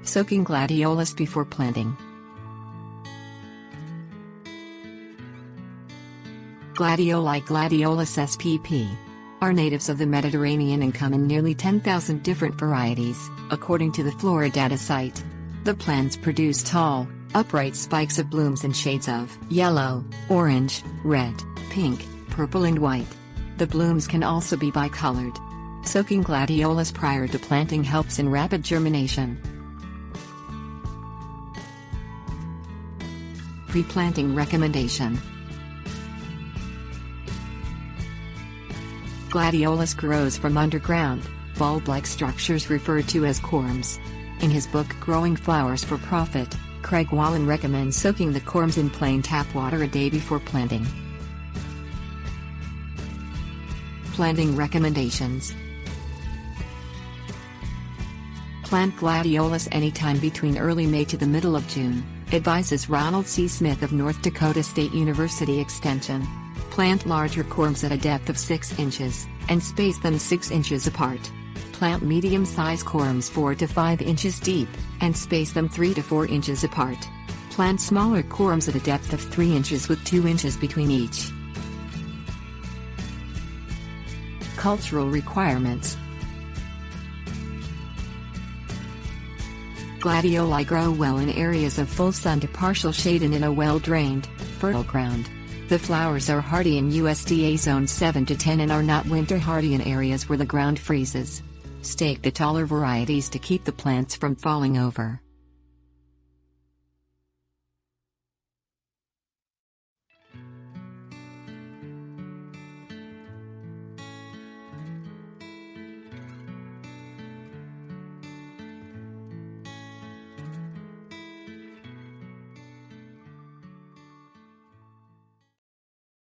Soaking Gladiolus before planting. Gladioli Gladiolus spp. Are natives of the Mediterranean and come in nearly 10,000 different varieties, according to the Floridata site. The plants produce tall, upright spikes of blooms in shades of yellow, orange, red, pink, purple and white. The blooms can also be bicolored. Soaking gladiolus prior to planting helps in rapid germination. Preplanting recommendation. Gladiolus grows from underground, bulb-like structures referred to as corms. In his book Growing Flowers for Profit, Craig Wallen recommends soaking the corms in plain tap water a day before planting. Planting recommendations. Plant gladiolus anytime between early May to the middle of June, advises Ronald C. Smith of North Dakota State University Extension. Plant larger corms at a depth of 6 inches, and space them 6 inches apart. Plant medium-size corms 4 to 5 inches deep, and space them 3 to 4 inches apart. Plant smaller corms at a depth of 3 inches with 2 inches between each. Cultural requirements. Gladioli grow well in areas of full sun to partial shade and in a well-drained, fertile ground. The flowers are hardy in USDA Zone 7 to 10 and are not winter hardy in areas where the ground freezes. Stake the taller varieties to keep the plants from falling over.